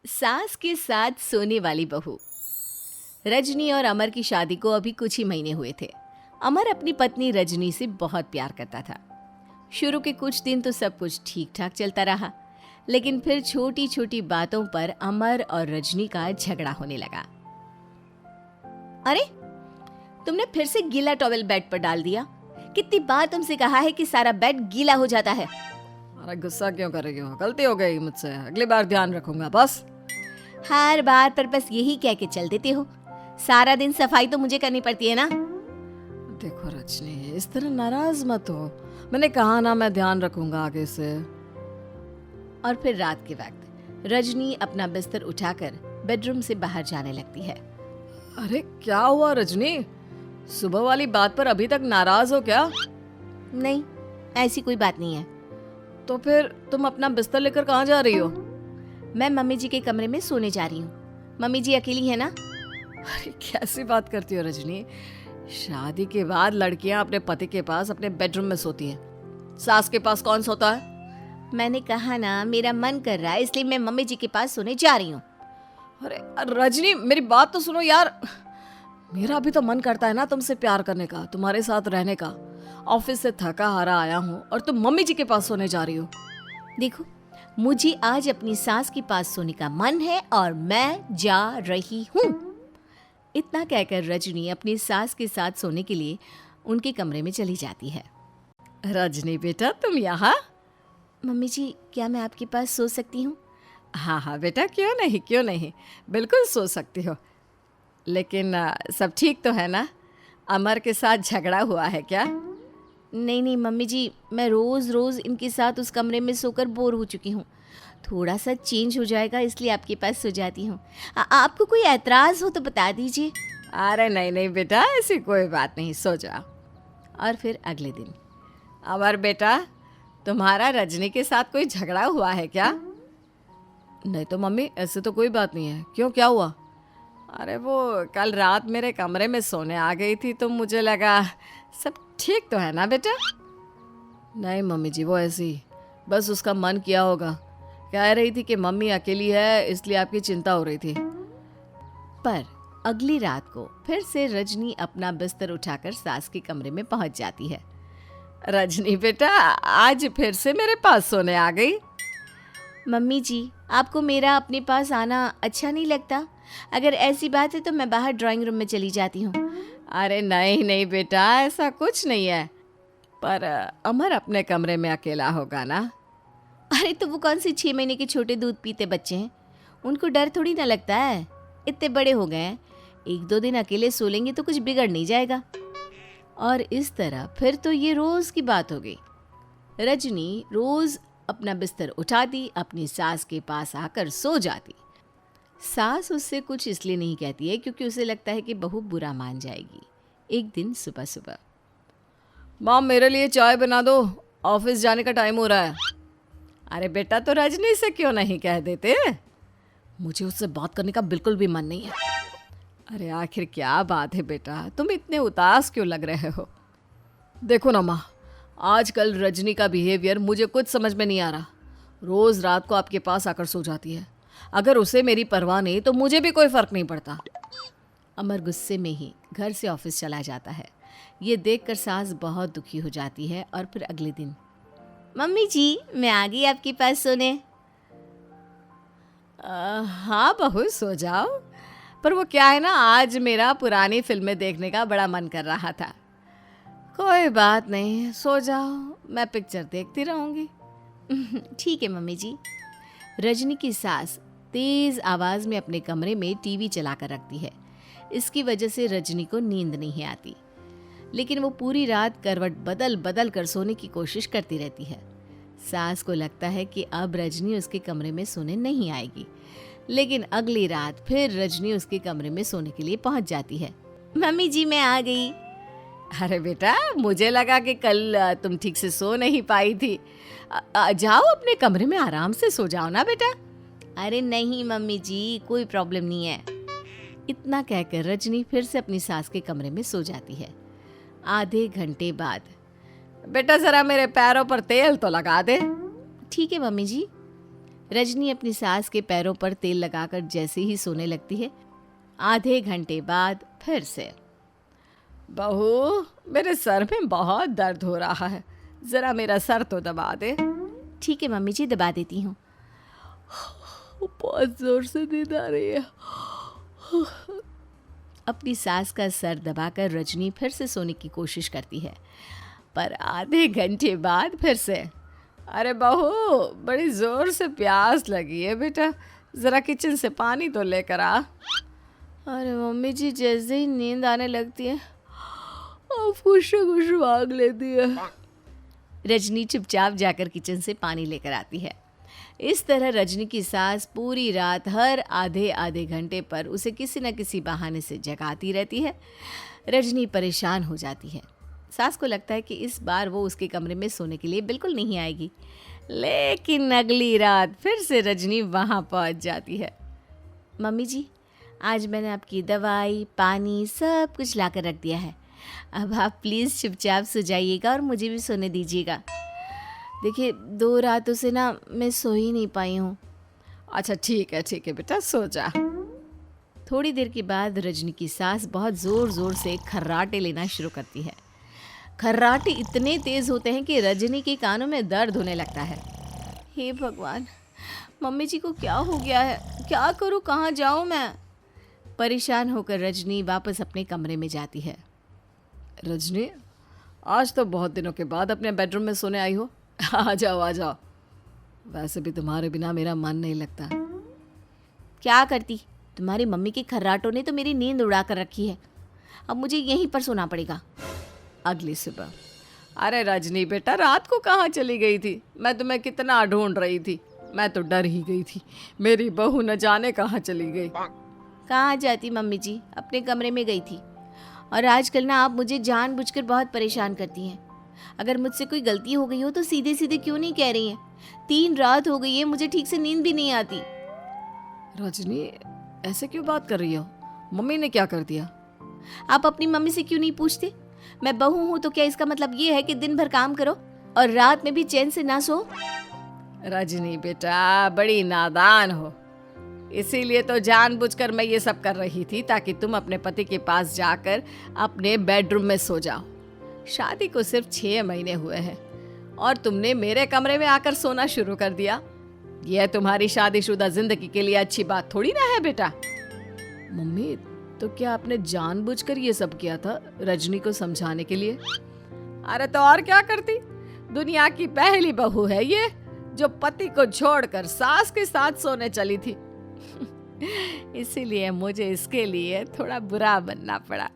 सास के साथ सोने वाली बहू। रजनी और अमर की शादी को अभी कुछ ही महीने हुए थे। अमर अपनी पत्नी रजनी से बहुत प्यार करता था। शुरू के कुछ दिन तो सब कुछ ठीक ठाक चलता रहा, लेकिन फिर छोटी छोटी बातों पर अमर और रजनी का झगड़ा होने लगा। अरे, तुमने फिर से गीला टॉवेल बेड पर डाल दिया। कितनी बार तुमसे कहा है कि सारा बेड गीला हो जाता है। अरे गुस्सा क्यों कर रही हो? गलती हो गई मुझसे, अगली बार ध्यान रखूंगा बस। हर बार पर बस यही कह के चल देते हो। सारा दिन सफाई तो मुझे करनी पड़ती है ना। देखो रजनी, इस तरह नाराज मत हो। मैंने कहा ना, मैं ध्यान रखूंगा आगे से। और फिर रात के वक्त रजनी अपना बिस्तर उठाकर बेडरूम से बाहर जाने लगती है। अरे क्या हुआ रजनी? सुबह वाली बात पर अभी तक नाराज हो क्या? नहीं, ऐसी कोई बात नहीं है। तो फिर तुम अपना बिस्तर लेकर कहाँ जा रही हो? मैं मम्मी जी के कमरे में सोने जा रही हूँ। मम्मी जी अकेली है ना। अरे कैसी बात करती हो रजनी? शादी के बाद लड़कियां अपने पति के पास अपने बेडरूम में सोती हैं। सास के पास कौन सोता है? मैंने कहा ना, मेरा मन कर रहा है इसलिए मैं मम्मी जी के पास सोने जा रही हूँ। अरे रजनी, मेरी बात तो सुनो यार। मेरा भी तो मन करता है ना तुमसे प्यार करने का, तुम्हारे साथ रहने का। ऑफिस से थका हारा आया हूँ और तुम मम्मी जी के पास सोने जा रही हो। देखो, मुझे आज अपनी सास के पास सोने का मन है और मैं जा रही हूँ। इतना कहकर रजनी अपनी सास के साथ सोने के लिए उनके कमरे में चली जाती है। रजनी बेटा, तुम यहाँ? मम्मी जी, क्या मैं आपके पास सो सकती हूँ? हाँ हाँ बेटा, क्यों नहीं क्यों नहीं, बिल्कुल सो सकती हो। लेकिन सब ठीक तो है ना? अमर के साथ झगड़ा हुआ है क्या? नहीं नहीं मम्मी जी, मैं रोज़ रोज़ इनके साथ उस कमरे में सोकर बोर हो चुकी हूँ। थोड़ा सा चेंज हो जाएगा इसलिए आपके पास सो जाती हूँ। आपको कोई एतराज़ हो तो बता दीजिए। अरे नहीं नहीं बेटा, ऐसी कोई बात नहीं, सो जाओ। और फिर अगले दिन। अमर बेटा, तुम्हारा रजनी के साथ कोई झगड़ा हुआ है क्या? नहीं तो मम्मी, ऐसे तो कोई बात नहीं है। क्यों, क्या हुआ? अरे वो कल रात मेरे कमरे में सोने आ गई थी तो मुझे लगा सब ठीक तो है ना बेटा? नहीं मम्मी जी, वो ऐसी बस उसका मन किया होगा। कह रही थी कि मम्मी अकेली है इसलिए आपकी चिंता हो रही थी। पर अगली रात को फिर से रजनी अपना बिस्तर उठाकर सास के कमरे में पहुंच जाती है। रजनी बेटा, आज फिर से मेरे पास सोने आ गई। मम्मी जी, आपको मेरा अपने पास आना अच्छा नहीं लगता? अगर ऐसी बात है तो मैं बाहर ड्राइंग रूम में चली जाती हूँ। अरे नहीं नहीं बेटा, ऐसा कुछ नहीं है। पर अमर अपने कमरे में अकेला होगा ना? अरे तो वो कौन से 6 महीने के छोटे दूध पीते बच्चे हैं, उनको डर थोड़ी ना लगता है। इतने बड़े हो गए हैं, 1-2 दिन अकेले सो लेंगे तो कुछ बिगड़ नहीं जाएगा। और इस तरह फिर तो ये रोज़ की बात हो गई। रजनी रोज़ अपना बिस्तर उठाती, अपनी सास के पास आकर सो जाती। सास उससे कुछ इसलिए नहीं कहती है क्योंकि उसे लगता है कि बहू बुरा मान जाएगी। एक दिन सुबह सुबह, माँ मेरे लिए चाय बना दो, ऑफिस जाने का टाइम हो रहा है। अरे बेटा, तो रजनी से क्यों नहीं कह देते? मुझे उससे बात करने का बिल्कुल भी मन नहीं है। अरे आखिर क्या बात है बेटा, तुम इतने उदास क्यों लग रहे हो? देखो ना माँ, आजकल रजनी का बिहेवियर मुझे कुछ समझ में नहीं आ रहा। रोज़ रात को आपके पास आकर सो जाती है। अगर उसे मेरी परवाह नहीं तो मुझे भी कोई फ़र्क नहीं पड़ता। अमर गुस्से में ही घर से ऑफिस चला जाता है। ये देखकर सास बहुत दुखी हो जाती है। और फिर अगले दिन, मम्मी जी, मैं आ गई आपके पास सोने। हाँ बहू, सो जाओ। पर वो क्या है ना, आज मेरा पुरानी फिल्में देखने का बड़ा मन कर रहा था। कोई बात नहीं, सो जाओ, मैं पिक्चर देखती रहूँगी। ठीक है मम्मी जी। रजनी की सास तेज आवाज में अपने कमरे में टीवी चलाकर रखती है। इसकी वजह से रजनी को नींद नहीं आती, लेकिन वो पूरी रात करवट बदल बदल कर सोने की कोशिश करती रहती है। सास को लगता है कि अब रजनी उसके कमरे में सोने नहीं आएगी, लेकिन अगली रात फिर रजनी उसके कमरे में सोने के लिए पहुंच जाती है। मम्मी जी, मैं आ गई। अरे बेटा, मुझे लगा कि कल तुम ठीक से सो नहीं पाई थी। जाओ अपने कमरे में आराम से सो जाओ ना बेटा। अरे नहीं मम्मी जी, कोई प्रॉब्लम नहीं है। इतना कहकर रजनी फिर से अपनी सास के कमरे में सो जाती है। आधे घंटे बाद, बेटा जरा मेरे पैरों पर तेल तो लगा दे। ठीक है मम्मी जी। रजनी अपनी सास के पैरों पर तेल लगाकर जैसे ही सोने लगती है, आधे घंटे बाद फिर से। बहू, मेरे सर में बहुत दर्द हो रहा है, जरा मेरा सर तो दबा दे। ठीक है मम्मी जी, दबा देती हूँ। बहुत जोर से नींद आ रही है। अपनी सास का सर दबाकर रजनी फिर से सोने की कोशिश करती है, पर आधे घंटे बाद फिर से। अरे बहू, बड़ी जोर से प्यास लगी है बेटा, जरा किचन से पानी तो लेकर आ। अरे मम्मी जी, जैसे ही नींद आने लगती है कुछ मांग लेती है। रजनी चुपचाप जाकर किचन से पानी लेकर आती है। इस तरह रजनी की सास पूरी रात हर आधे आधे घंटे पर उसे किसी न किसी बहाने से जगाती रहती है। रजनी परेशान हो जाती है। सास को लगता है कि इस बार वो उसके कमरे में सोने के लिए बिल्कुल नहीं आएगी, लेकिन अगली रात फिर से रजनी वहाँ पहुँच जाती है। मम्मी जी, आज मैंने आपकी दवाई, पानी सब कुछ लाकर रख दिया है। अब आप प्लीज़ चुपचाप सो जाइएगा और मुझे भी सोने दीजिएगा। देखिए, 2 रातों से ना मैं सो ही नहीं पाई हूँ। अच्छा ठीक है बेटा, सो जा। थोड़ी देर के बाद रजनी की सास बहुत ज़ोर ज़ोर से खर्राटे लेना शुरू करती है। खर्राटे इतने तेज़ होते हैं कि रजनी के कानों में दर्द होने लगता है। हे भगवान, मम्मी जी को क्या हो गया है? क्या करूँ, कहाँ जाऊँ मैं? परेशान होकर रजनी वापस अपने कमरे में जाती है। रजनी, आज तो बहुत दिनों के बाद अपने बेडरूम में सोने आई हो। आ जाओ। वैसे भी तुम्हारे बिना मेरा मन नहीं लगता। क्या करती, तुम्हारी मम्मी के खर्राटों ने तो मेरी नींद उड़ा कर रखी है। अब मुझे यहीं पर सोना पड़ेगा। अगली सुबह। अरे रजनी बेटा, रात को कहाँ चली गई थी? मैं तुम्हें कितना ढूंढ रही थी, मैं तो डर ही गई थी। मेरी बहू न जाने कहाँ चली गई। कहाँ जाती मम्मी जी, अपने कमरे में गई थी। और आजकल ना आप मुझे जानबूझकर बहुत परेशान करती हैं। अगर मुझसे कोई गलती हो गई हो तो सीधे सीधे क्यों नहीं कह रही हैं? 3 रात हो गई है, मुझे ठीक से नींद भी नहीं आती। रजनी, ऐसे क्यों बात कर रही हो? मम्मी ने क्या कर दिया? आप अपनी मम्मी से क्यों नहीं पूछते? मैं बहू हूँ तो क्या इसका मतलब ये है कि दिन भर काम करो और रात में भी चैन से ना सो? रजनी बेटा, बड़ी नादान हो। इसीलिए तो जानबूझकर मैं ये सब कर रही थी, ताकि तुम अपने पति के पास जाकर अपने बेडरूम में सो जाओ। शादी को सिर्फ 6 महीने हुए हैं और तुमने मेरे कमरे में आकर सोना शुरू कर दिया। यह तुम्हारी शादीशुदा जिंदगी के लिए अच्छी बात थोड़ी ना है बेटा। मम्मी, तो क्या आपने जानबूझकर ये सब किया था रजनी को समझाने के लिए? अरे तो और क्या करती? दुनिया की पहली बहू है ये, जो पति को छोड़कर सास के साथ सोने चली थी। इसीलिए मुझे इसके लिए थोड़ा बुरा बनना पड़ा।